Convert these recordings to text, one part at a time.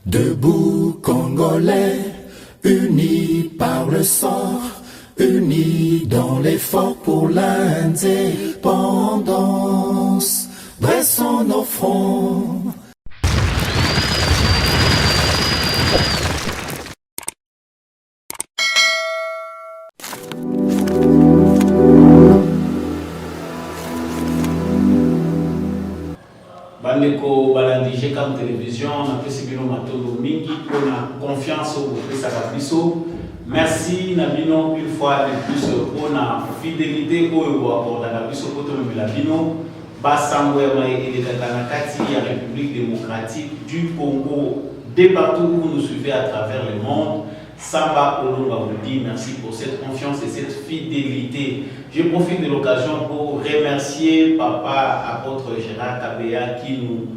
Debout Congolais, unis par le sang, unis dans l'effort pour l'indépendance. Dressons nos fronts. Bandeko balandige comme télévision, on a fait bino matolo mingi pour la confiance au Sakabiso. Merci Nabino une fois de plus pour la fidélité au accord d'Agabiso pour la bino. Bassangouema et les Kakanakati, la République démocratique du Congo, de partout où vous nous suivez à travers le monde. Samba Olonga vous dit merci pour cette confiance et cette fidélité. Je profite de l'occasion pour remercier Papa Apôtre Gérard Kabea qui nous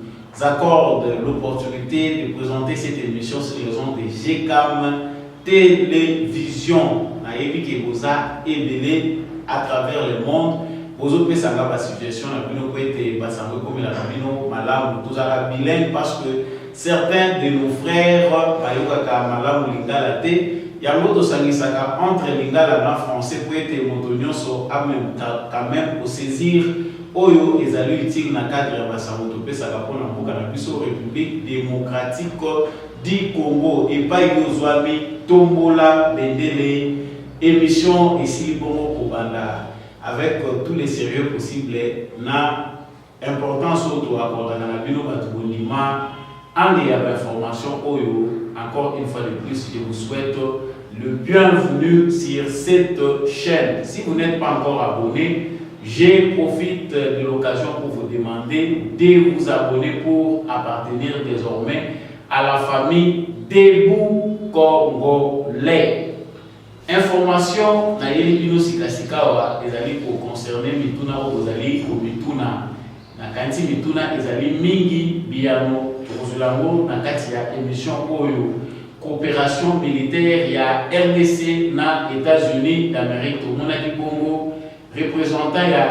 accorde l'opportunité de présenter cette émission sur les ondes de GCAM Télévision. Naïbi Keboza et à travers le monde. Vous autres, ça va la situation, nous comme la Rabino, Malam, tous arabes bilingues, parce que certains de nos frères, Malam ou Lingala, il y a l'autre sangisaka entre Lingala et français pour être motonio so quand même pour saisir Oyo et Zalu Itik na cadre Bassamoto Pesaka pour la République démocratique du Congo et pas Yozwami, Tombola, Bendele, émission ici pour Kobanda. Avec tous les sérieux possibles, na importance autour à la bino batubonima, en y a l'information oyo. Encore une fois de plus, je vous souhaite le bienvenu sur cette chaîne. Si vous n'êtes pas encore abonné, je profite de l'occasion pour vous demander de vous abonner pour appartenir désormais à la famille Debout Congolais. Information na yeli bino sikasikawa ezali pour concerner mituna o ezali ko mituna na kanti mituna ezali mingi biano tozulango na kati ya émission oyo coopération militaire ya RDC na États-Unis d'Amérique to mona di Congo représentant ya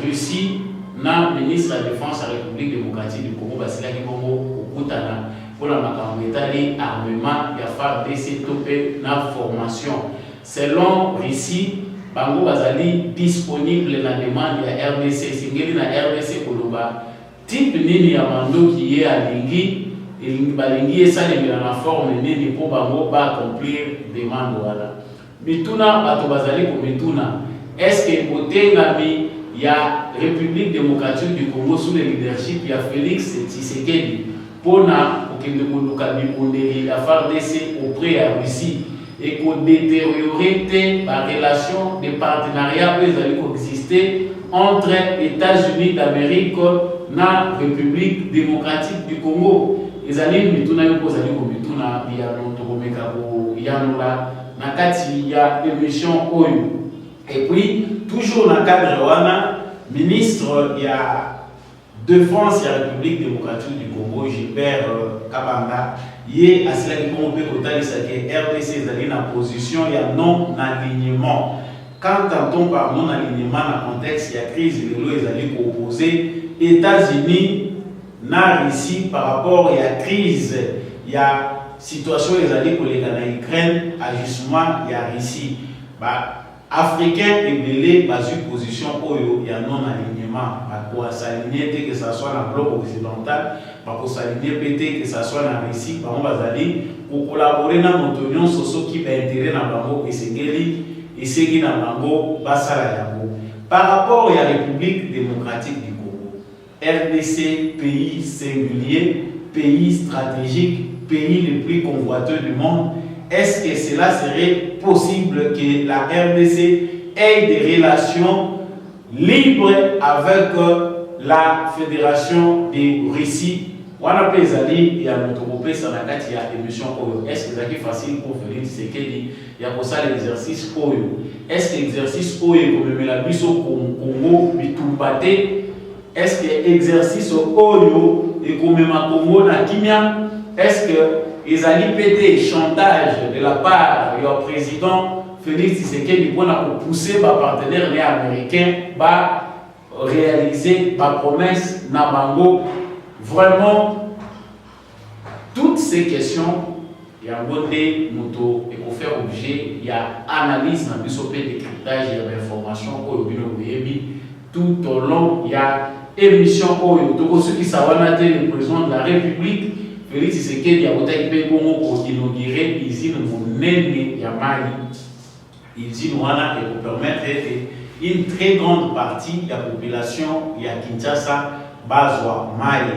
Russie na ministre de la Défense de la République démocratique du Congo basila ki Congo okutana pour la makambo etali armement ya FARDC topé na formation. Selon Russie, Bango Bazali disponible na demande ya RDC, singeli na RDC Koloba, type nini ya mando qui est à Lingi, et Balingi est salé dans la forme nini pour Bango ba accomplir demande wala. Mituna bato Bazali ko mituna, est-ce que Potengami ya République démocratique du Congo sous le leadership ya Félix Tshisekedi pour na okende koluka bibondeli la FARDC auprès à Russie et qu'on détériorer la relation de partenariat qui exister entre États-Unis d'Amérique et la République démocratique du Congo. Les années mituna yo kozali ko mituna biano to komeka ko yanola na kati ya émission oyo. Et puis toujours dans le cadre wana ministre ya défense de la République démocratique du Congo Gilbert Kabanga yé à cela qui compte que RDC est dans position il y a non alignement. Quand on par non alignement dans le contexte il y a crise de l'eau ils opposé États-Unis na Russie par rapport à la crise il y a situation ils allaient pour les Ukraine ajustement il y a Russie Africains et belé basé position il y a non alignement pour s'aligner que ça soit dans le bloc occidental pour s'aligner pété que ça soit dans Russie pour collaborer dans notre socio qui va intérêt dans bango et c'est dans bango basala yango par rapport à la République démocratique du Congo RDC pays singulier pays stratégique pays le plus convoiteux du monde. Est-ce que cela serait possible que la RDC ait des relations libres avec la Fédération de Russie? On a pesali et à notre groupe ça n'a qu'à y émission oyo. Est-ce que c'est facile pour Félix Tshisekedi il y a pour ça l'exercice oyo? Est-ce que l'exercice oyo comme la biso Congo bitumbate? Est-ce que l'exercice oyo et comme ma Congo na kimia? Est-ce que ils allaient péter chantage de la part du président Félix Tshisekedi pour pousser les partenaires américains à réaliser la promesse Nabango. Vraiment, toutes ces questions, il y a un côté moto et pour faire objet, il y a analyse, dans le décryptage, il y a l'information, tout au long, il y a émission, ceux qui savent le président de la République, Félix Tshisekedi a été pour inaugurer l'usine Monene Yamai. L'usine Wana et pour permettre une très grande partie de la population de Kinshasa, Bazwa, Mai.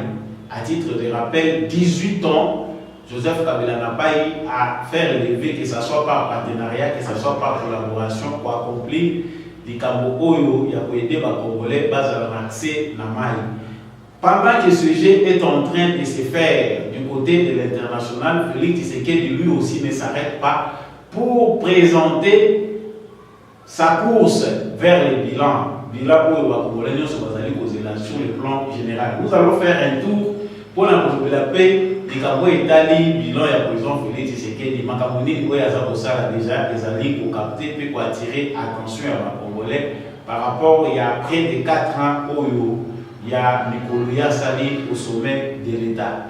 À titre de rappel, 18 ans, Joseph Kabila n'a pas eu à faire élever, que ce soit par partenariat, que ce soit par collaboration, pour accomplir les Kambo Oyo, il y a pour aider les Congolais à l'accès à Mai. Pendant que ce jeu est en train de se faire du côté de l'international, Félix Tshisekedi lui aussi ne s'arrête pas pour présenter sa course vers le bilan. Bilan pour les Congolais sur le plan général. Nous allons faire un tour pour la paix. Les Cambodges Italie, bilan et la président Félix Tshisekedi, Makamoni, où il y a déjà des alliés pour capter, pour attirer attention à les Congolais par rapport il y a près de 4 ans où il y a Nicolas Sali au sommet de l'État.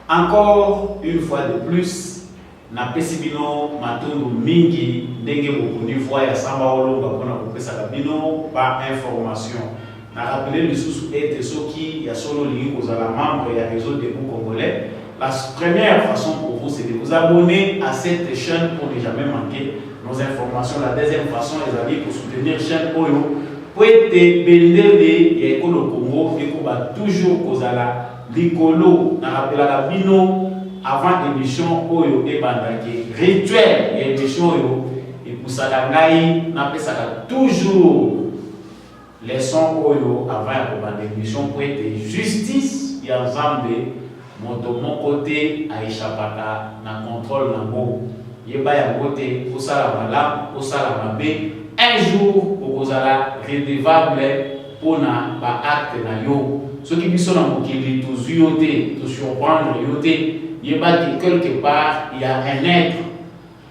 Encore une fois de plus, na pesibino matundu mingi ndenge mokuni voix ya samba olonga pona kopesa kabino par information. Na rappeler le sous était soki ya solo lingi kozala membre ya réseau des Congolais. La première façon pour vous c'est de vous abonner à cette chaîne pour ne jamais manquer nos informations. La deuxième façon les amis pour soutenir chaîne Oyo pour être bendele ya ekolo Congo et koba toujours kozala likolo na rappela kabino avant l'émission Oyo et bandaki rituel et émission Oyo et pour ça ngai na pesaka toujours les sons Oyo avant l'émission pour être justice ya Nzambe moto mon côté aishapaka na contrôle nango yeba ya côté osala malamu osala mabe un jour okozala redevable pour na ba acte na yo ce qui biso na mokili tozuyote to surprendre yote yeba que quelque part il y a un être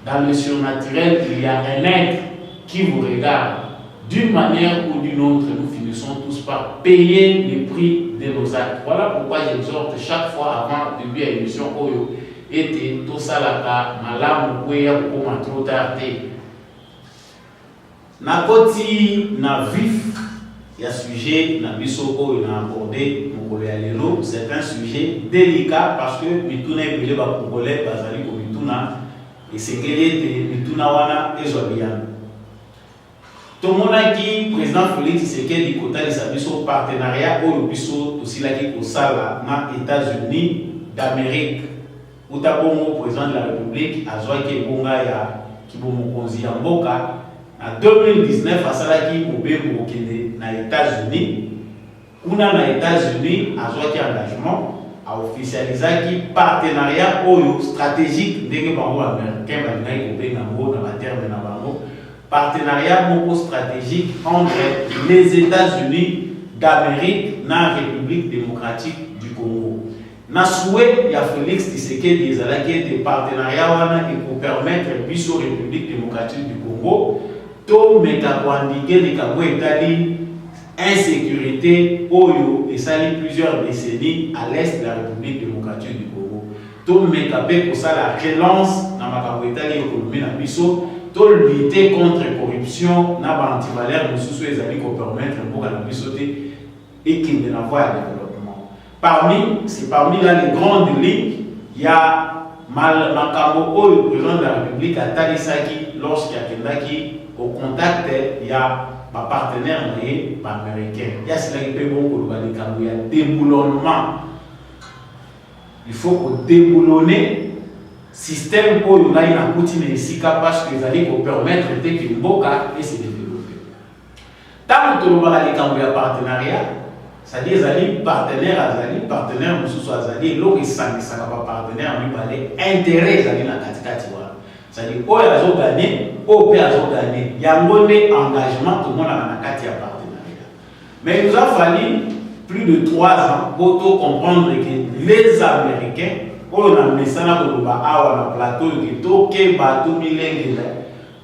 dans le surnaturel, il y a un être qui vous regarde. D'une manière ou d'une autre, nous finissons tous par payer le prix de nos actes. Voilà pourquoi j'exhorte chaque fois avant le début de l'émission Oyo était tout ça là malamu kweya kokoma trop tard. Na koti na vif ya sujet na biso Oyo na abordé mokolo ya lelo, c'est un sujet délicat parce que mituna ebele ba Congolais bazali ko mituna et c'est que était mituna wana ezobiyana. Tout le monde a dit président Félix Tshisekedi kotali sa biso partenariat oyo biso tosilaki kosala na États-Unis d'Amérique. Utabongo président de la République azwaki ebonga ya kibomokonzi ya mboka na 2019 asalaki mobembo okende na États-Unis. Kuna na États-Unis azwaki engagement a officialisaki partenariat oyo stratégique ndenge bango américain balingaki kobenga ngo na baterme na bango partenariat moko stratégique entre les États-Unis d'Amérique et la République démocratique du Congo. Na souhait ya Félix Tshisekedi ezalaki des partenariats wana et pour permettre biso République démocratique du Congo to meka kwandike likambo etali insécurité oyo esali plusieurs décennies à l'est de la République démocratique du Congo. To meka pe pour ça la relance na makambo etali économie na biso. Lutter contre la corruption, n'a pas antivalère, nous sommes les amis qui permettent pour la bisoter et qui ne voie à développement. Parmi là les grandes lignes, il y a Makambo, le président de la République, à Talisaki, lorsqu'il y a au contact, il y a ma partenaire américain. Il y a cela qui peut bon il y a déboulonnement. Il faut qu'on déboulonne système pour le na continue ici parce que ça allait permettre de que mboka et se développer. Tant que nous avons les partenariat, c'est-à-dire les partenaires nous sommes azali l'eau et ça pas partenaire nous parler intérêt azali na katikati wa. C'est-à-dire o yazo gagner, o pe yazo gagner. Yango ne engagement tout le monde na kati ya partenariat. Mais il nous a fallu plus de 3 ans pour comprendre que les Américains on a mis ça dans le plateau qui toque bateau milenge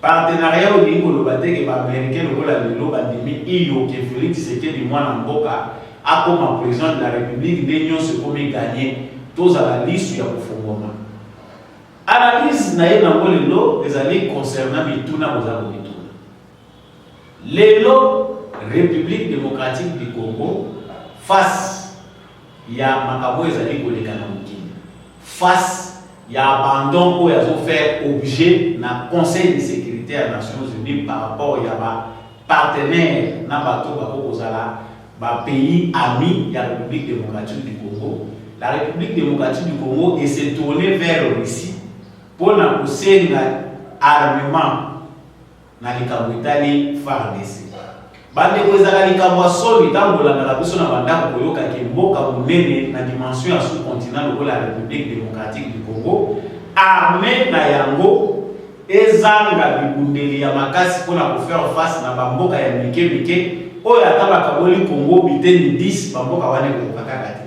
partenariat au niveau de bateau que américain le la lelo bandimi iyo que Félix Tshisekedi mwana mboka a comme président de la République d'union se comme gagner tous à la liste ya kufungoma Analyse na yenango lelo ezali concernant bituna bozalo bituna. Lelo République démocratique du Congo face ya makabo ezali koleka na mokili. Face ya abandon ko yazo faire objet na Conseil de sécurité des Nations Unies par rapport ya ba partenaire na bato bako kozala ba pays amis ya République démocratique du Congo. La République démocratique du Congo s'est tournée vers la Russie pour pousser l'armement na likambo itali FARDC. Bande ko ezala likambo soli tambola na biso na banda ko yoka ke mboka munene na dimension ya sous-continent de la République démocratique du Congo, armée na yango ezanga bibundeli ya makasi pour faire face na bamboka ya mike oyo ata bakaboli Congo biteni 10 bamboka wane ko kakati.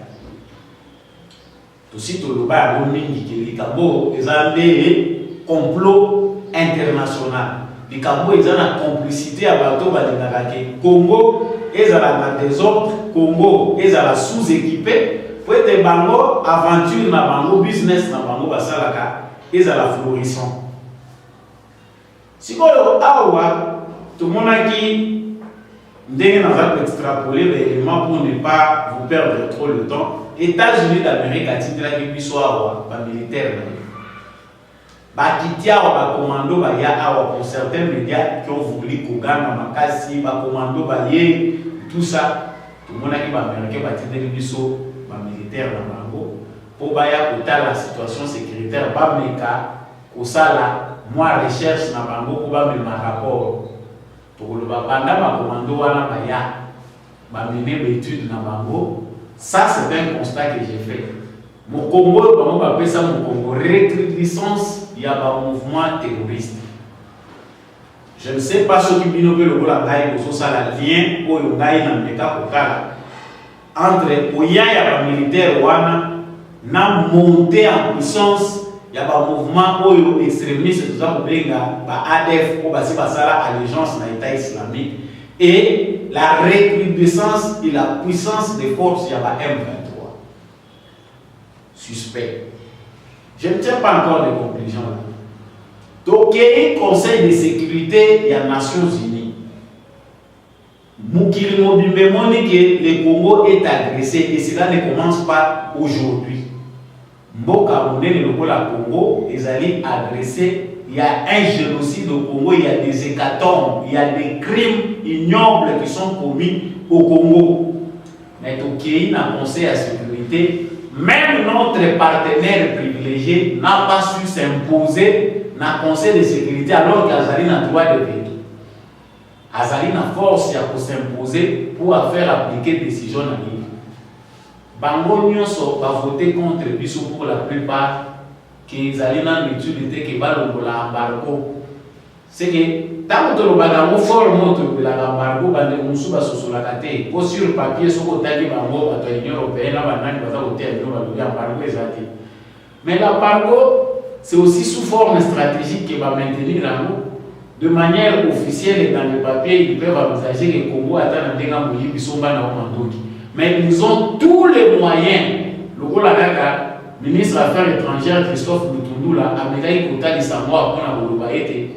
Aussi toloba ya mingi ke likambo ezande complot international. Likambo ezana complicité ya bato balingaka ke Congo ezala na désordre, Congo ezala sous-équipé, pour être bango aventure na bango business na bango basalaka ezala florissant. Sikoyo awa tomonaki ndenge naza extrapoler les éléments pour ne pas vous perdre trop le temps. États-Unis d'Amérique atindelaki biso awa ba militaire na ba kitia ba commando ba ya awa pour certains médias qui ont voulu kogana makasi ba commando ba ye tout ça tomonaki ba américain batindeli biso ba militaire na bango pour ba ya kotala la situation sécuritaire ba meka kosala moi recherche na bango ko ba mema rapport pour le banda ba commando wana ba ya ba mener étude na bango. Ça, c'est un constat que j'ai fait. Mon Congo, comment on appelle ça mon Congo? Recrudescence, il y a un mouvement terroriste. Je ne sais pas ce qui binobé le rôle à Gaï, pour ça, la lien, au Gaï, dans le cas entre Oya et les militaires, na monté en puissance, il y a un mouvement où extrémiste, tout ça, pour ADF, pour passer par ça, allégeance dans l'État islamique. Et la recrudescence et la puissance des forces, il y a M23. Suspect. Je ne tiens pas encore les conclusions là. Donc, il y a un Conseil de sécurité des Nations Unies. Moukili Mobimbe que le Congo est agressé et cela ne commence pas aujourd'hui. Mboka Mounene le Congo est allé agresser. Il y a un génocide au Congo, il y a des hécatombes, il y a des crimes ignobles qui sont commis au Congo. Mais au Kenya, dans le Conseil de sécurité, même notre partenaire privilégié n'a pas su s'imposer dans le Conseil de sécurité alors qu'Azali n'a droit de veto. Azali n'a force pour s'imposer pour faire appliquer des décisions à l'île. Bango Nyonso va voter contre Bissou pour la plupart. Qu'ils allaient dans l'étude de que l'embargo. C'est que tant que le bagamo fort montre que l'embargo va de Moussouba sur la carte, pour sur papier, sur le tagi bango, à l'Union européenne, à l'embargo exact. Mais l'embargo, c'est aussi sous forme stratégique qui va maintenir l'embargo. De manière officielle et dans le papier, ils peuvent envisager que le Congo attend un dégât mouillé, ils sont dans mais ils ont tous les moyens. Le Golagaga. Ministre des Affaires étrangères Christophe Lutundu là, Amérique Kota di Samoa pour la Bolobaete.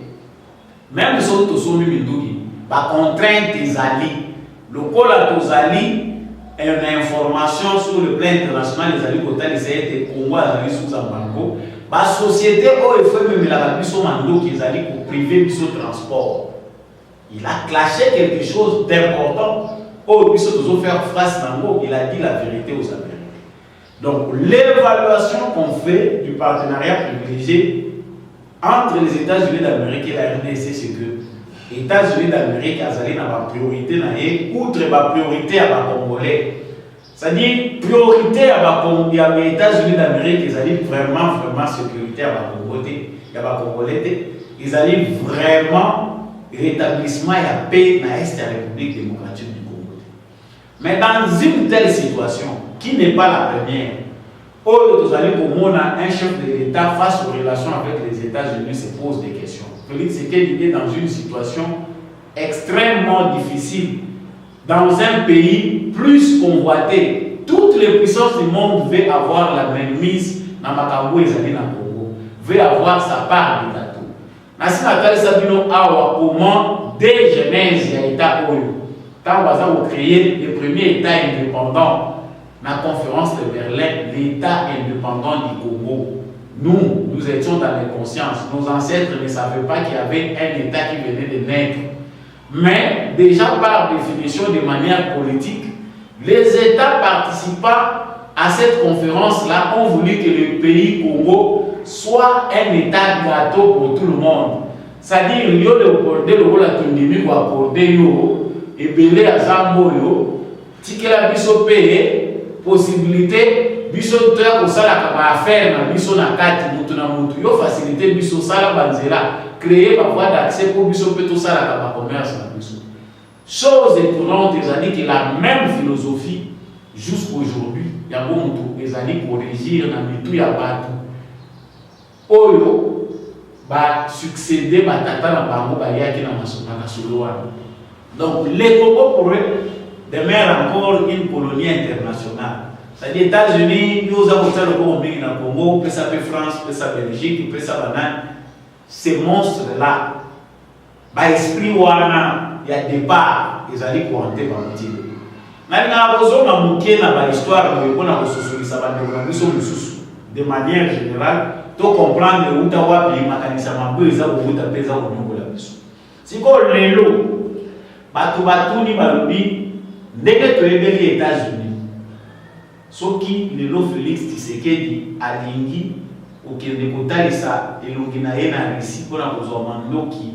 Même si on sont Mindugi, par contrainte des alliés, le col à tous alliés, une information sur le plan international des alliés Kota di Samoa, Congo alliés sous embargo. La société où il faut même la mission mando qui est allé pour priver du transport. Il a clashé quelque chose d'important. Où il faut faire face à nous, il a dit la vérité aux Américains. Donc, l'évaluation qu'on fait du partenariat privilégié entre les États-Unis d'Amérique et la RDC, c'est que les États-Unis d'Amérique ont la priorité, outre la priorité à la Congolais. C'est-à-dire, priorité à les États-Unis d'Amérique, ils allaient vraiment sécurité à la Congolais. Ils allaient vraiment rétablissement et la paix dans l'Est de la République démocratique du Congo. Mais dans une telle situation, qui n'est pas la première, où vous allez pour un chef de l'État face aux relations avec les États-Unis se pose des questions. Félix Tshisekedi est dans une situation extrêmement difficile, dans un pays plus convoité. Toutes les puissances du monde veulent avoir la même mise dans Makambo et Zali Congo, veut avoir sa part de gâteau. Nasi Nathalie Sabino Awa, comment dès Genèse, il y a État Oyo. Quand on a créé le premier État indépendant, la conférence de Berlin, l'État indépendant du Congo. Nous étions dans les consciences. Nos ancêtres ne savaient pas qu'il y avait un État qui venait de naître. Mais déjà par définition, de manière politique, les États participants à cette conférence-là ont voulu que le pays Congo soit un État gâteau pour tout le monde. C'est-à-dire, il y a le rôle à Tundimi ou à Cordéo, et Belé à Zamboyo, Tikela Biso paye, possibilité, Biso Teur au Sala Kaba affaire, Biso Nakati, Mutuna Mutu, yo facilité Biso Sala Banzela, créer la voie d'accès pour Biso Peto Sala Kaba commerce. Chose étonnante, ils ont dit que la même philosophie, jusqu'aujourd'hui, il y a beaucoup de années pour régir dans le tout, il y a pas tout. Oyo, va succéder, va tata na bango, va y aller dans la soloane. Donc, les Congo pour eux demeurent encore une colonie internationale. C'est-à-dire, les États-Unis, nous avons fait le Congo, le Congo, puis ça fait France, puis ça Belgique, puis ça banane. Ces monstres-là, par esprit wana, il y a des parts, ils allaient couranter par le titre. De manière générale, tu comprends que tu as des mécanismes si tu as les lots, tu les États-Unis. Ce qui les lots Félix Tshisekedi a lingi ou qui ne peut ça et l'onginaïe na réussi pour la qui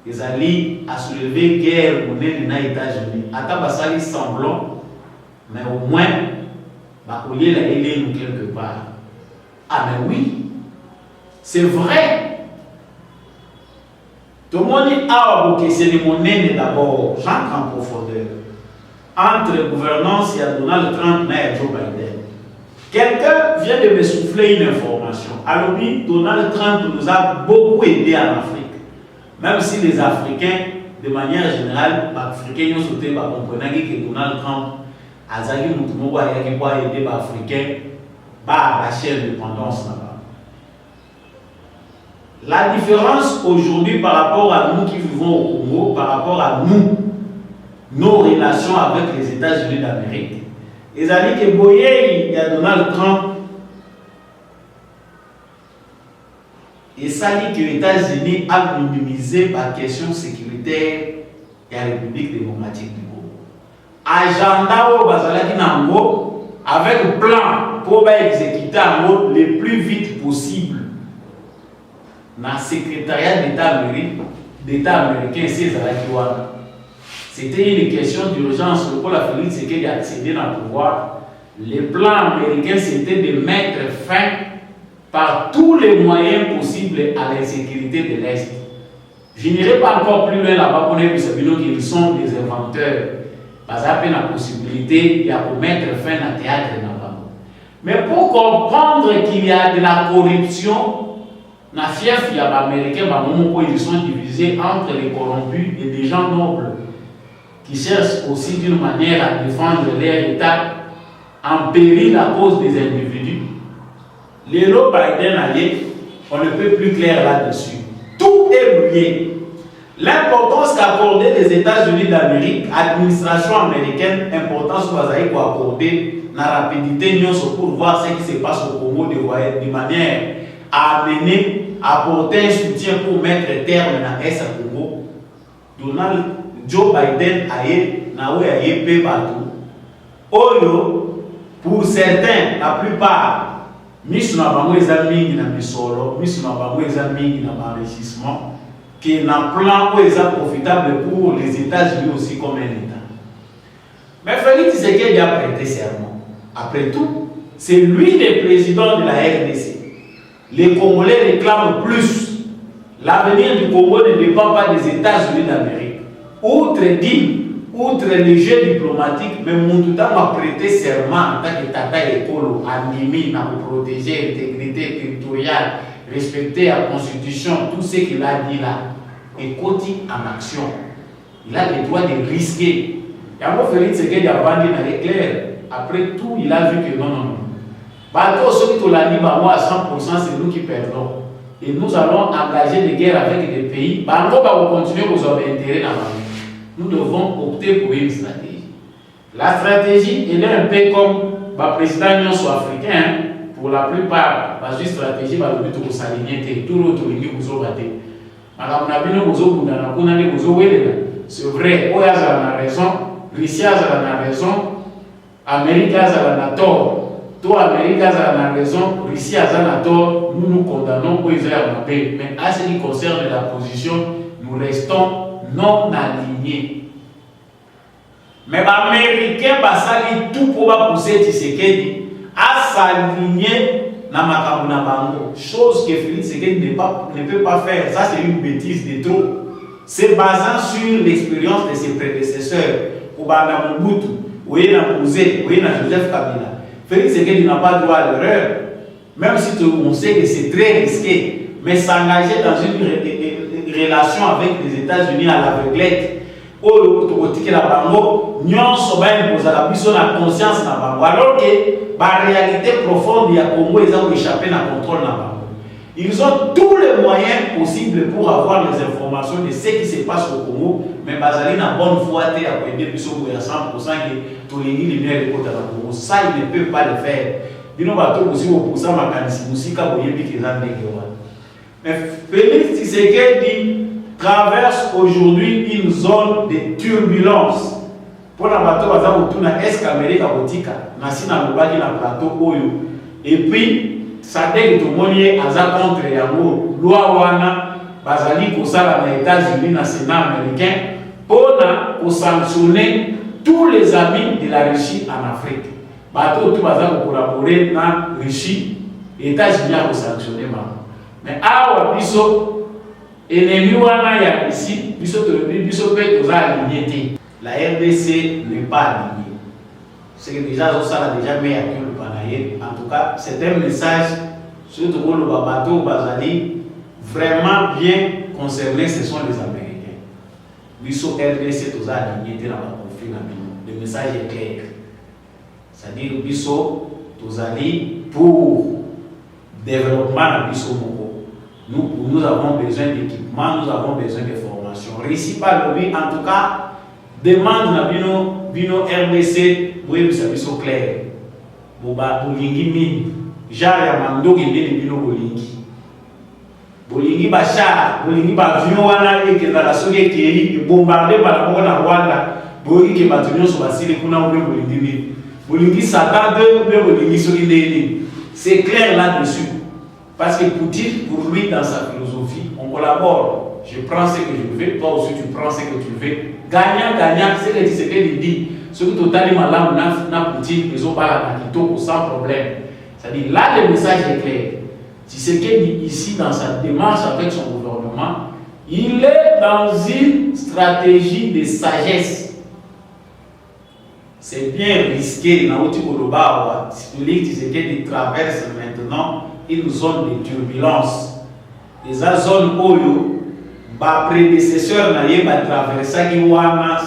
ils allaient à soulever guerre pour les États-Unis. Atabasali semblant, mais au moins, il y a quelque part. Ah, mais oui, c'est vrai. Tout le monde dit que c'est le monnaie d'abord, j'entre en profondeur. Entre gouvernance et Donald Trump et Joe Biden. Quelqu'un vient de me souffler une information. Alors, Donald Trump nous a beaucoup aidé en Afrique. Même si les Africains, de manière générale, les Africains ont sauté, comprennent que Donald Trump a dit que nous avons aider les Africains à arracher l'indépendance là-bas. La différence aujourd'hui par rapport à nous qui vivons au Congo, par rapport à nous, nos relations avec les États-Unis d'Amérique, ils ont dit que Boye, il y a Donald Trump. Et ça dit que les États-Unis ont minimisé la question sécuritaire de la République démocratique du Congo. Agenda au Bazalaki Nango avec un plan pour exécuter le plus vite possible dans le secrétariat d'État américain, c'était une question d'urgence pour la Félix Tshisekedi d'accéder dans le pouvoir. Le plan américain c'était de mettre fin par tous les moyens possibles à l'insécurité de l'Est. Je n'irai pas encore plus loin là-bas pour dire qu'ils sont des inventeurs. Parce qu'il y a la possibilité de mettre fin à théâtre là-bas. Mais pour comprendre qu'il y a de la corruption, na fief il y a américains ils sont divisés entre les corrompus et des gens nobles qui cherchent aussi d'une manière à défendre leur État en péril à cause des individus. Les lots Biden alliés, on ne peut plus clair là-dessus. Tout est brouillé. L'importance qu'accordaient les États-Unis d'Amérique, administration américaine, importance pour accorder la rapidité pour voir ce qui se passe au Congo de manière à amener, à apporter un soutien pour mettre terme à l'Est Congo. Joe Biden a été partout. Oyo, pour certains, la plupart, mis na bango ezamini na misolo, mis na bango ezamini na enrichissement, qui est un plan profitable pour les États-Unis aussi comme un État. Mais Félix Tshisekedi a prêté serment. Après tout, c'est lui le président de la RDC. Les Congolais réclament plus. L'avenir du Congo ne dépend pas des États-Unis d'Amérique. Outre les jeux diplomatiques, mais Moutouta m'a prêté serment en tant que Tata Ekolo, animé, pour protéger l'intégrité territoriale, respecter la Constitution, tout ce qu'il a dit là, et continue en action. Il a le droit de risquer. Yango Félix Tshisekedi a vendu dans l'éclair. Après tout, il a vu que non. Bateau, ceux qui ont la libre à 100%, c'est nous qui perdons. Et nous allons engager des guerres avec des pays. Bango va continuer à vous avoir intérêt dans la vie. Nous devons opter pour une stratégie. La stratégie, elle est un peu comme le président de l'Union africaine. Pour la plupart, la stratégie va le but de s'aligner. Tout l'autre ligne vous a battu. C'est vrai, Oya a raison, Russie a raison, Amérique a tort. Toi, Amérique a raison, Russie a tort, nous nous condamnons pour les armes. Mais à ce qui concerne la position, nous restons non alignés. Mais les Américains vont tout pour pousser Tshisekedi à s'aligner dans ma bango. Chose que Félix Tshisekedi ne peut pas faire. Ça, c'est une bêtise de trop. C'est basant sur l'expérience de ses prédécesseurs. Obama Mobutu, Ouéna Mouzé, Ouéna Joseph Kabila. Félix Tshisekedi n'a pas droit à l'erreur, même si on sait que c'est très risqué, mais s'engager dans une relation avec les États-Unis à l'aveuglette, alors que la réalité profonde il y a Congo, ils ont échappé à contrôle. Ils ont tous les moyens possibles pour avoir les informations de ce qui se passe au Congo, mais Bazali n'a bonne foi à aider à 100% que tous les lumières de côté au Congo. Ça, ils ne peuvent pas le faire. Ils n'ont pas aussi pour ça, mais Félix Tshisekedi traverse aujourd'hui une zone de turbulence. Pour la bateau, est-ce qu'Amérique a botika, Nassina Lobaki na plateau Oyo, et puis ça dès que tout le monde est contre Yango, loi wana, Bazali Kosala na États-Unis, na Sénat américain, pour sanctionner tous les amis de la Russie en Afrique. Bateau tout bazali collaborer na Russie, États-Unis a sanctionné mais awa biso ennemi wana ya ici biso peut tous aligner. La RDC n'est pas alignée. C'est que déjà ça a déjà mis à le panaïe. En tout cas, c'est un message surtout pour le bateau Bazali vraiment bien concerné, ce sont les Américains. Biso RDC tous alignés dans le conflit. Le message est clair. C'est-à-dire biso tous alliés pour développement de biso Moko. Nous avons besoin d'équipement, nous avons besoin de formation. Réussi par le but, en tout cas, demande na bino RDC, oui, vous savez, c'est clair. Boba, bolingi mini, genre ya mandoki ndeni bino bolingi. Bolingi bachar, bolingi bavion wana eke na la soki ekeli, bombardé par rapport na Rwanda, bolingi ke batunyo so basili kuna ube bolingi mini. Bolingi Satan de ube bolingi soki ndeni. C'est clair là-dessus. Parce que Poutine, pour lui, dans sa philosophie, on collabore. Je prends ce que je veux, toi aussi tu prends ce que tu veux. Gagnant, gagnant, c'est ce qu'il dit. Ce que totalement là, on a Poutine, ils ont pas la Nakito sans problème. C'est-à-dire, là, le message est clair. Si ce qu'il dit ici, dans sa démarche avec son gouvernement, il est dans une stratégie de sagesse. C'est bien risqué, celui qui traverse maintenant une zone de turbulence. Les zones où les prédécesseurs n'ont pas traversé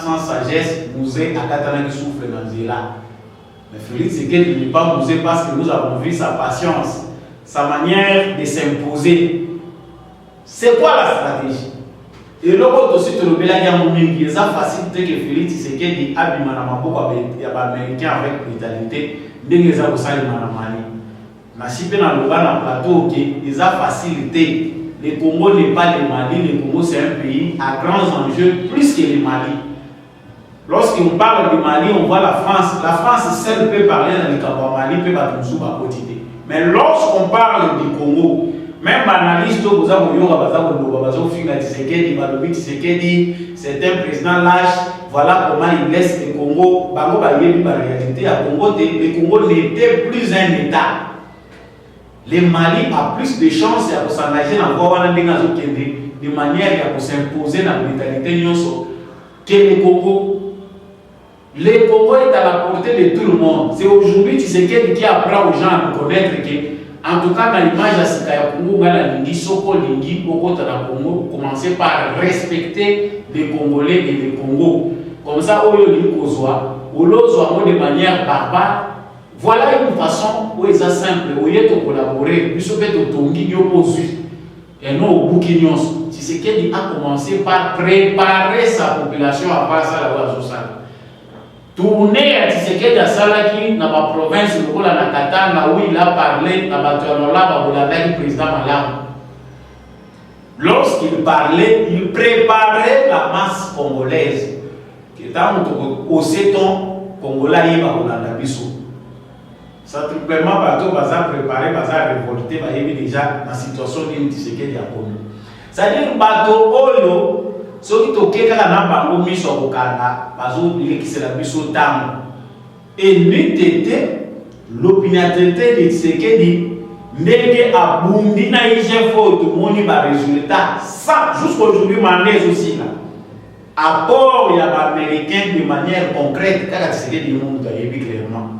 sans sagesse, nous avons souffert dans ce là. Mais Félix Tshisekedi n'est pas musée parce que nous avons vu sa patience, sa manière de s'imposer. C'est quoi la stratégie? Et l'autre aussi, tu le bel il est facile que Félix Tshisekedi a bien américain avec brutalité, mais il a aussi Mali. Nasipé dans le plateau, ils ont facilité. Le Congo n'est pas le Mali, le Congo c'est un pays à grands enjeux plus que le Mali. Lorsqu'on parle du Mali, on voit la France. La France seule peut parler dans le Mali, peut pas tout à côté. Mais lorsqu'on parle du Congo, même analyste, vous avez c'est un président lâche, voilà comment il laisse le Congo. La réalité, le Congo n'était plus un État. Le Mali a plus de chances de s'engager dans de manière à s'imposer dans la mentalité que le Congo. Le Congo est à la portée de tout le monde. C'est aujourd'hui Tshisekedi qui apprend aux gens à reconnaître que, en tout cas, dans l'image de Sikaya Congo, Soko Lingi, Congo, commencer par respecter les Congolais et les Congo. Comme ça, de manière barbare, Voilà une façon où ils sont simples, où ils ont collaboré, puis ce fait autongi et non au bouquignon. Tshisekedi a commencé par préparer sa population à part ça là-bas à Zosala. Tourner à Tshisekedi à Salaki dans la province de la Nakatanga où il a parlé dans la Batuanola, président Malam. Lorsqu'il parlait, il préparait la masse congolaise. Qui est au séton congolais et Babolanda Bissou. Ça triplement bateau, baza préparé, baza révolté, bah il déjà dans la situation d'une Tshisekedi à Congo. C'est-à-dire bateau Oyo, ceux qui toquent quand on a bango mis sur le Kanda, bazo il qui se la Bissou tam. Et n'était l'opiniâtreté de Tshisekedi. Ndenge abundi na ije photo moni ba résultat ça jusqu'aujourd'hui manez aussi là apport ya ba américain de manière concrète kaka Tshisekedi monde yebi clairement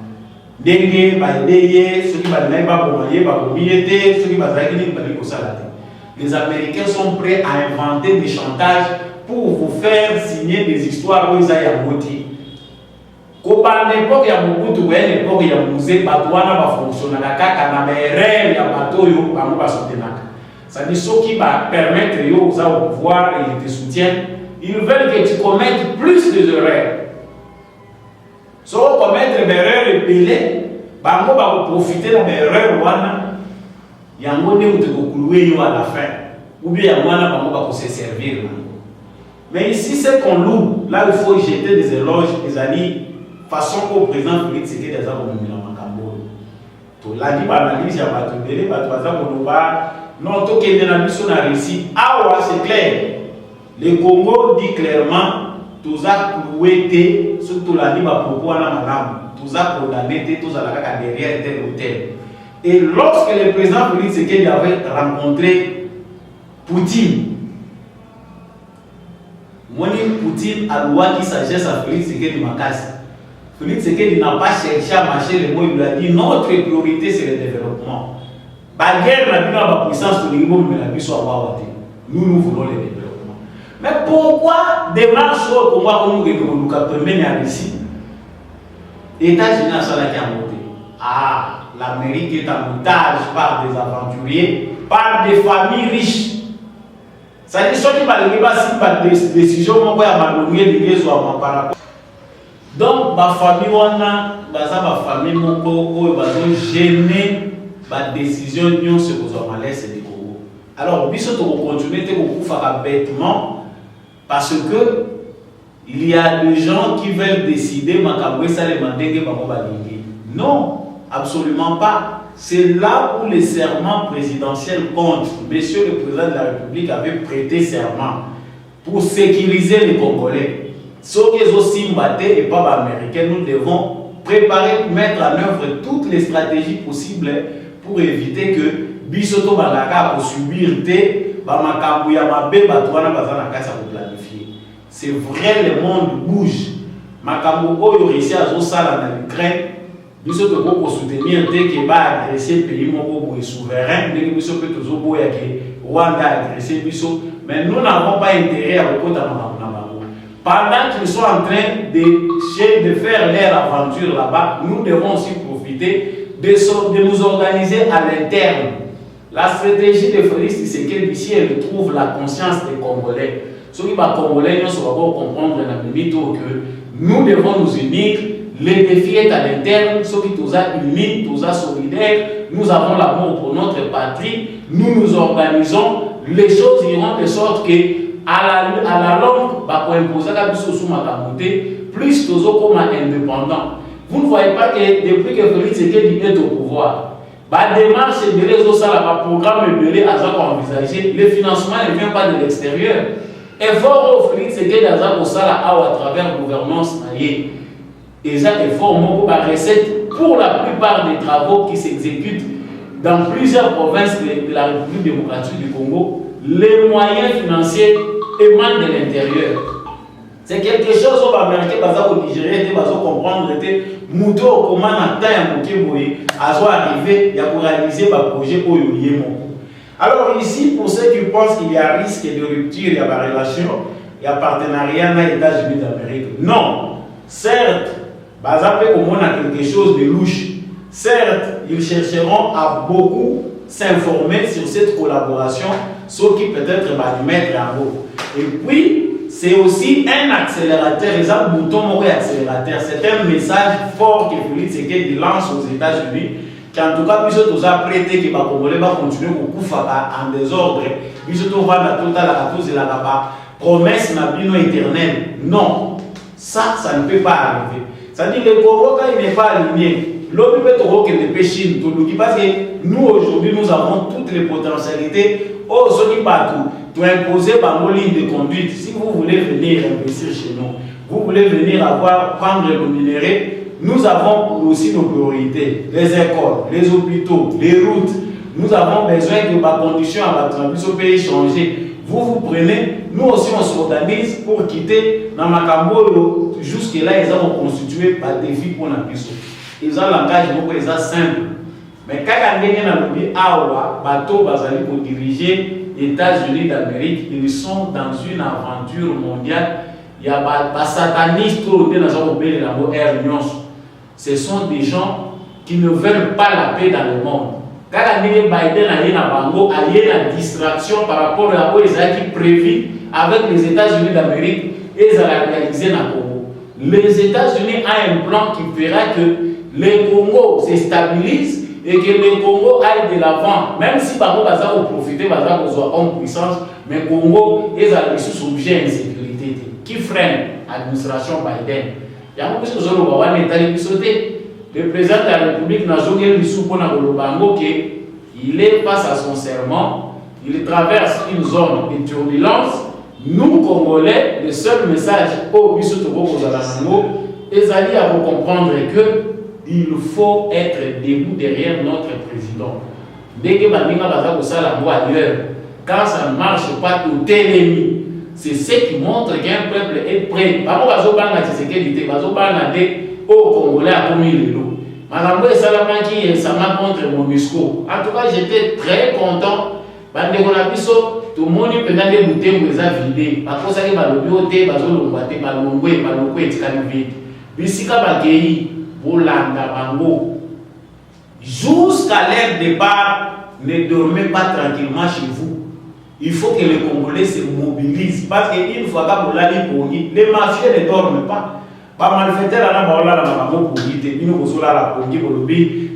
ndenge ba idée ceux qui ba na ba bomaye ba bomiete ceux qui ba zaki ni ba ko salate les américains sont prêts à inventer des chantages pour vous faire signer des histoires où ils a moti. Kopa l'époque ya Mobutu à l'époque ya Mouzé Batouana va fonctionner kaka na merel ya bateau yo bango ba soutenaka. Ça dit ceux qui va permettre yo aux au pouvoir et ils te soutiennent, ils veulent que tu commettes plus de erreurs. Si on commettre des erreurs et pelé, bango va profiter de l'erreur wana yango ne te kokuluwe yo à la fin. Ou bien wana bango va se servir. Mais ici c'est qu'on loue, là il faut jeter des éloges des amis. Façon au président Félix Tshisekedi aza komemela makambo to landi banalise ya bato ebele bato baza koloba non tokende na biso na réussite awa c'est clair le Congo dit clairement toza cloué te soki tolandi bapropos wana malamu toza condamné te tozala kaka derrière tel ou tel. Et lorsque le président Félix Tshisekedi avait rencontré Poutine, moni Poutine alouaki sagesse à Félix Tshisekedi makasi. Félix Tshisekedi n'a pas cherché à marcher les mots, il lui a dit notre priorité c'est le développement. La guerre n'a pas la puissance de l'Igbo, mais la puissance nous voulons le développement. Mais pourquoi démarche au Congo on nous permet à Russie? États-Unis a ça qui a monté. Ah, l'Amérique est en otage par des aventuriers, par des familles riches. Ça dit ceux qui par des décisions, on va abandonner des lieux par rapport. Donc, ma famille, ma famille, gêner ma décision de se poser du Congo. Alors, biso to continuer de faire bêtement parce que il y a des gens qui veulent décider non, absolument pas. C'est là où les serments présidentiels comptent. Monsieur le président de la République avait prêté serment pour sécuriser les Congolais. Ce qui est aussi mbatté et pas américain, nous devons préparer, mettre en œuvre toutes les stratégies possibles pour éviter que Bisoto Balaka pour subir des Bamakabuya Mabe Batouana Bazana Kassa pour planifier. C'est vrai, le monde bouge. Makambo Oyo réussit à Zosala dans l'Ukraine. Bisoto pour soutenir dès qu'il va agresser le pays Moko souverain, dès que Bisoto Tozobo et que Rwanda a agressé Bisoto. Mais nous n'avons pas intérêt à recoudre à Makambo. Pendant qu'ils sont en train de faire leur aventure là-bas, nous devons aussi profiter de nous organiser à l'interne. La stratégie de Félix Tshisekedi ici, elle trouve la conscience des Congolais. Ceux qui sont Congolais, nous devons comprendre que nous devons nous unir. Le défi est à l'interne. Ceux qui sont unis, tous solidaires, nous avons l'amour pour notre patrie. Nous nous organisons. Les choses iront de sorte que à la longue, plus toujours comme indépendant. Vous ne voyez pas que depuis que Félix Tshisekedi est au pouvoir, la démarche de réseau, le programme est envisagé, le financement ne vient pas de l'extérieur. Effort au Félix Tshisekedi à travers la gouvernance, et ça effort pour recette pour la plupart des travaux qui s'exécutent dans plusieurs provinces de la République démocratique du Congo. Les moyens financiers émanent de l'intérieur. C'est quelque chose où les Américains au Nigeria vont comprendre que Mouto comment arrivé pour réaliser le projet au Yémo. Alors ici, pour ceux qui pensent qu'il y a risque de rupture, il y a une relation, il y a un partenariat avec les États-Unis d'Amérique. Non, certes, on a quelque chose de louche. certes, ils chercheront à beaucoup s'informer sur cette collaboration, ce qui peut-être va les mettre en haut. Et puis, c'est aussi un accélérateur, un bouton accélérateur. C'est un message fort que Félix Tshisekedi lance aux États-Unis, qu'en tout cas, nous avons prêté que les Congolais vont continuer en désordre. Nous avons la cause de la promesse éternelle. Non, ça ne peut pas arriver. C'est-à-dire que le Congo, quand il n'est pas aligné, l'autre peut être que le péché, parce que nous, aujourd'hui, nous avons toutes les potentialités. Oh, ce qui partout, tu as imposé par nos lignes de conduite. Si vous voulez venir investir chez nous, vous voulez venir prendre le minerai, nous avons aussi nos priorités. Les écoles, les hôpitaux, les routes. Nous avons besoin que ma condition à notre pays changer. Vous prenez, nous aussi on s'organise pour quitter dans ma cambo. Jusque-là, ils ont constitué par défi pour la puissance. Ils ont un langage simple. Mais quand on a lobby Awa, bateau bazali pour diriger les États-Unis d'Amérique, ils sont dans une aventure mondiale. Il y a des satanistes dans Air Union. Ce sont des gens qui ne veulent pas la paix dans le monde. Quand Biden a une distraction par rapport à ce qui est prévu avec les États-Unis d'Amérique et ils ont réalisé dans le Congo. Les États-Unis ont un plan qui fera que le Congo se stabilise et que le Congo aille de l'avant, même si par contre, ils vont profiter, ils vont en puissance, mais le Congo est sous objet d'insécurité qui freine l'administration Biden. Il y a beaucoup de choses qui sont le président de la République n'a jamais dit qu'il est face à son serment, il traverse une zone de turbulence. Nous, Congolais, le seul message au Bissotogo est à comprendre que il faut être debout derrière notre président. Dès que quand ça ne marche pas, tout est ennemi. C'est ce qui montre qu'un peuple est prêt. Par contre, au Congolais à commis le loup. Madame Salamaki, ça m'a contre MONUSCO. En tout cas, j'étais très content. Tout le monde peut aller bouter pour les vidé. Parce que ça y est, le jusqu'à leur départ, ne dormez pas tranquillement chez vous. Il faut que les Congolais se mobilisent. Parce qu'une fois que les mafieux ne dorment pas. Pas malfaiteurs,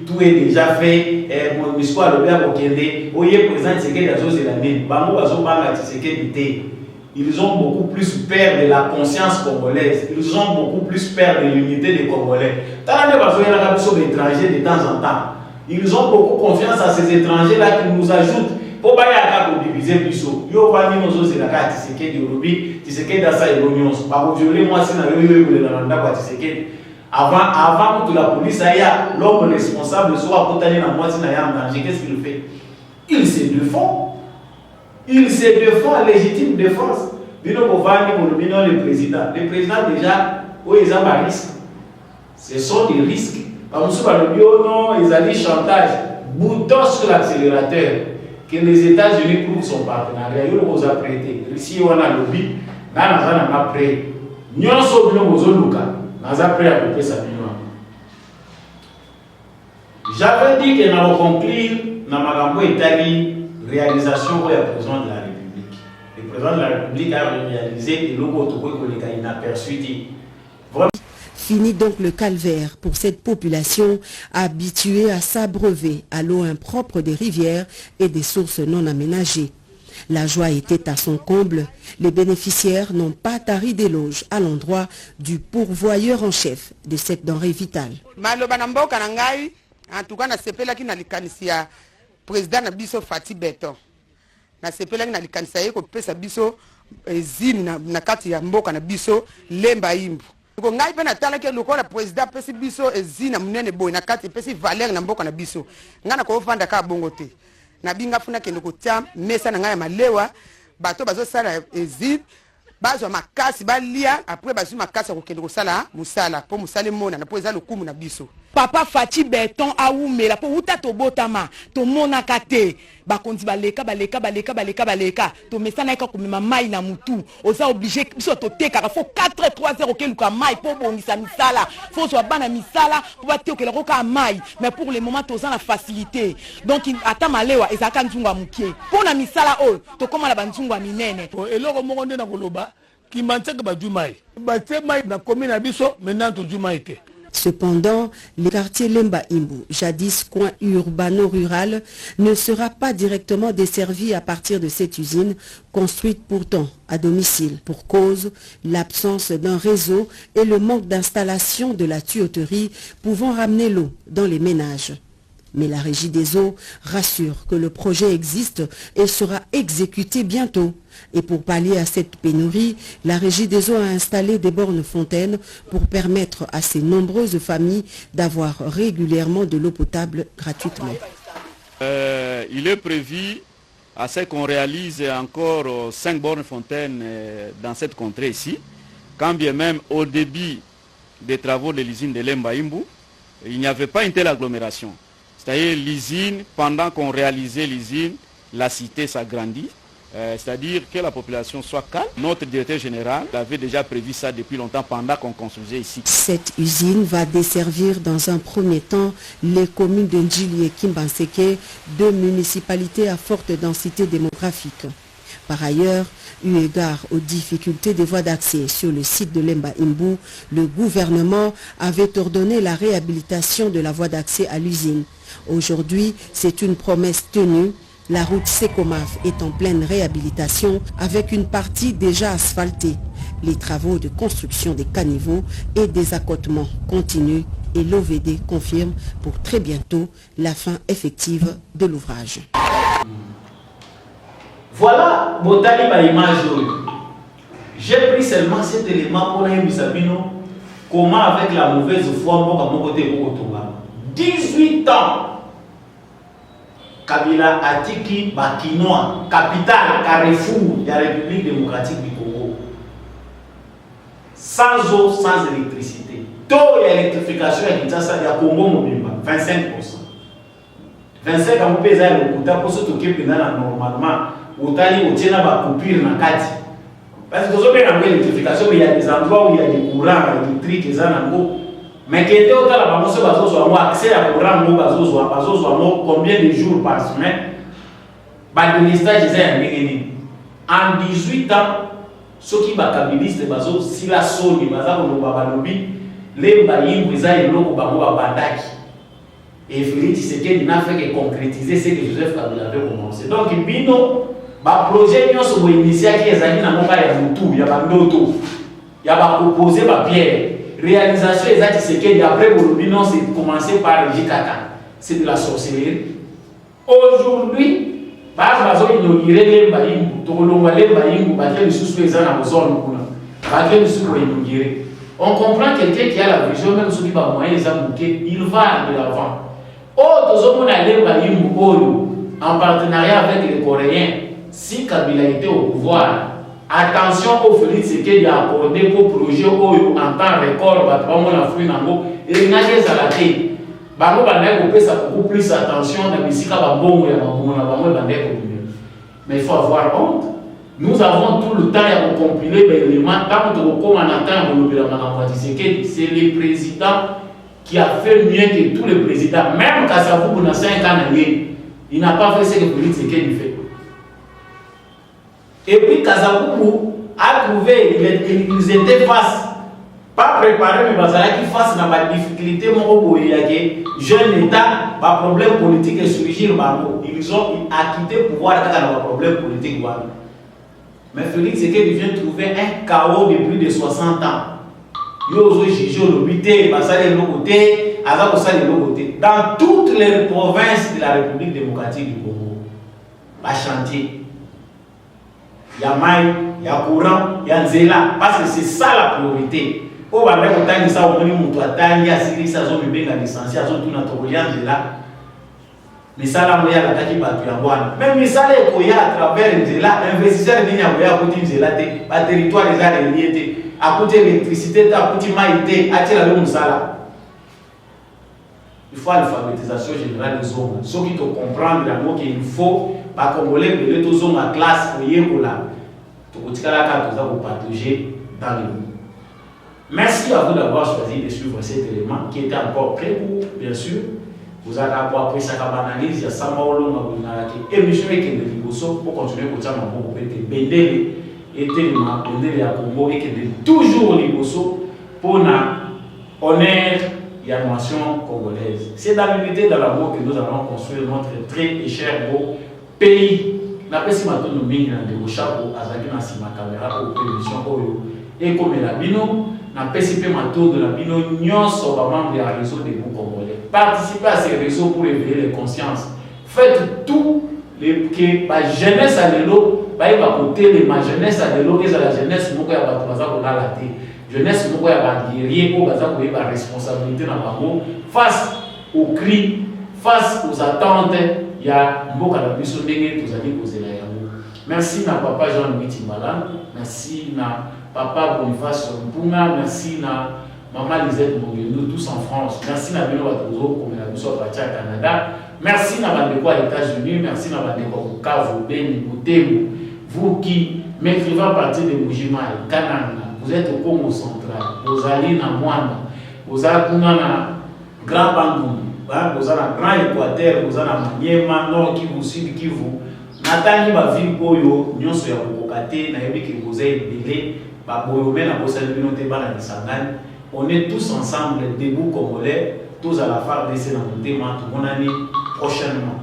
tout est déjà fait. Mon histoire de bien ils ont beaucoup plus peur de la conscience congolaise. Ils ont beaucoup plus peur de l'unité des Congolais. De temps en temps. Ils ont beaucoup confiance à ces étrangers-là qui nous ajoutent. Pour pas diviser Bissot. Yo va ni nos la carte Tshisekedi Olobi, Tshisekedi Asa et l'Union. Par violer moi si na yo Tshisekedi. Avant que la police aille, l'homme responsable soit condamné dans moi si na en danger. Qu'est-ce qu'il fait? Il se défend. Il se défend, légitime défense. Bino Kovani le président. Le président déjà, où ils ont un risque. Ce sont des risques. Par exemple, le bio non, ils ont dit chantage. Bouton sur l'accélérateur. Que les États-Unis prouvent son partenariat, ils nous ont prêté. Ici, on a le lobby, là, on a prêt. Nous sommes prêts à couper sa bilan. J'avais dit que nous allons conclure dans ma réalisation pour le président de la République. Le président de la République a réalisé et il n'a perçu. Fini donc le calvaire pour cette population habituée à s'abreuver à l'eau impropre des rivières et des sources non aménagées. La joie était à son comble. Les bénéficiaires n'ont pas tari d'éloges à l'endroit du pourvoyeur en chef de cette denrée vitale. En tout cas, na président na biso Fati Beton. Na sepelaki na likanisa ye ko pesa biso zine na kati ya mboka na biso lemba imbu. Ko ngai pe na tala ke lokola président pesi biso ezina munene boy na kati pesi valeur na mboka na biso. Ngana ko vanda ka bongo te. Na binga funa ke ndoko tia mesa na ngai malewa bato bazo sala ezine bazo makasi balia après bazo makasi ko kende ko sala musala po musale mona na po eza lokumu na biso. papa Fati Beton aoumela po uta to botama to monaka te bakonzi baleka to mesana eka komema mai na mutu oza obligé biso to teka fo 4-3-0 ke luka mai po bongisa misala fo so bana misala po bate okela koka mai mais pour le moment toza na facilité donc ata malewa ezaka nzunga mukie po na misala o to koma na banzunga minene eloko moko nde na koloba ki mantsaka ba jumai ba temai na commune abiso maintenant to jumai te. Cependant, le quartier Lemba Imbu, jadis coin urbano-rural, ne sera pas directement desservi à partir de cette usine, construite pourtant à domicile, pour cause l'absence d'un réseau et le manque d'installation de la tuyauterie pouvant ramener l'eau dans les ménages. Mais la Régie des eaux rassure que le projet existe et sera exécuté bientôt. Et pour pallier à cette pénurie, la Régie des eaux a installé des bornes fontaines pour permettre à ces nombreuses familles d'avoir régulièrement de l'eau potable gratuitement. Il est prévu à ce qu'on réalise encore 5 bornes fontaines dans cette contrée ici, quand bien même au début des travaux de l'usine de Lemba Imbu, il n'y avait pas une telle agglomération. C'est-à-dire l'usine, pendant qu'on réalisait l'usine, la cité s'agrandit. C'est-à-dire que la population soit calme. Notre directeur général avait déjà prévu ça depuis longtemps pendant qu'on construisait ici. Cette usine va desservir dans un premier temps les communes de Ndjili et Kimbanseke, deux municipalités à forte densité démographique. Par ailleurs, eu égard aux difficultés des voies d'accès sur le site de Lemba Imbu, le gouvernement avait ordonné la réhabilitation de la voie d'accès à l'usine. Aujourd'hui, c'est une promesse tenue. La route Sekomaf est en pleine réhabilitation avec une partie déjà asphaltée. Les travaux de construction des caniveaux et des accotements continuent et l'OVD confirme pour très bientôt la fin effective de l'ouvrage. Voilà, Botali ma image. J'ai pris seulement cet élément pour un Bisabino. Comment avec la mauvaise foi, mon côté, 18 ans. Kabila Atiki Bakinoa, capitale, carrefour de la République démocratique du Congo. Sans eau, sans électricité. Taux d'électrification à Kinshasa, il y a Congo Mobimba, 25%. 25 ans, vous payez le coût pour ce qui est normalement. Vous avez une coupure dans la parce que vous avez une électrification, il y a des endroits où il y a des courants électriques et ça. Mais qui était autant la accès à courant combien de jours par semaine? En 18 ans, ceux qui sont kabilistes, si la soni, les baïms, ils ont bandaki. Et Félix Tshisekedi n'a fait que concrétiser ce que Joseph Kabila avait commencé. Donc, Bino, le projet qui est initié, qui est à Moka, il y a Moutou, il y a Bandoto, il y a proposé Pierre. Réalisation exacte, c'est que d'après Bolobino, c'est commencé par le Jikata. C'est de la sorcellerie. Aujourd'hui, on comprend quelqu'un qui a la vision, même ceux qui va moyen, il va de l'avant. En partenariat avec les Coréens, si Kabila était au pouvoir, attention au Félix Tshisekedi a accordé pour projet en temps record, et il n'a pas salaté. Beaucoup plus attention dans mais il faut avoir honte. Nous avons tout le temps à compiler les éléments. Tant qu'on attend, c'est le président qui a fait mieux que tous les présidents. Même Kassavou, dans 5 ans, il n'a pas fait ce que Félix Tshisekedi fait. Et puis Kazaboubou a trouvé, ils étaient face, pas préparés, mais qui face à la difficulté, jeune État, pas problème politique et surgir, ils ont acquitté le pouvoir dans le problème politique. Mais Félix Tshisekedi vient trouver un chaos de plus de 60 ans. Dans toutes les provinces de la République démocratique du Congo, à chantier. Il y a maille, il y a courant, il y a zéla. Parce que c'est ça la priorité. Au Bamé, au temps ça, on il y a Syrie, ça, on a licencié, on a tout notre zéla. Mais ça, là, il y a la tâche qui va même ça, il y a à travers zéla, investisseurs qui ont à côté de zéla, à territoire des arts et à côté de l'électricité, à côté de maïté, à côté de la il faut l'alphabétisation générale des hommes. Ceux qui te comprennent qu'il faut, pas congolais, mais les hommes à classe, pour y pour là. Tout partager dans le monde. Merci à vous d'avoir choisi de suivre cet élément qui était encore très court, bien sûr. Vous allez avoir pris sa analyse, il y a ça, émission et pour continuer à continuer à Bendele et Téléma, Bendele à Congo et toujours Liboso pour honneur et la nation congolaise. C'est dans l'unité, dans l'amour que nous allons construire notre très et cher beau pays. La personne qui nous mis dans le chapeau, à la caméra pour l'émission et comme la bino, na PCP Mato de la bino, nous sommes membres du réseau des bons congolais. Participez à ces réseaux pour éveiller les consciences. Faites tout que la jeunesse à l'élo, bah il va côté ma jeunesse à l'élo, et la jeunesse moko ya bato baza ko la té. Jeunesse moko ya ba guerrier ko baza ko ba responsabilité na bango face aux cris, face aux attentes ya mboka na biso ndenge tozali kozela yango. Merci na papa Jean-Louis Timbala, merci na papa Boniface Mpunga, merci na maman Lisette Mongenou, tous en France. Merci na Bino Batozo, comme la biso parti à Canada. Merci na Bandeko aux États-Unis, merci na Bandeko au Bukavu, Beni, Butembo. Vous qui m'écrivez à partir de Mujimai, Kananga, vous êtes au Congo central, vous allez na Mwanda, vous allez na Grand Bandundu, vous allez na Grand Équateur, vous allez na Maniema, Nord Kivu, Sud Kivu. Natani ba ville boyo nyonso ya kokate na yebi ke vous êtes belé ba boyo mena bosa binote bana disangani. On est tous ensemble debout congolais, tous à la phare de ces dans le thème, tout mon année prochainement.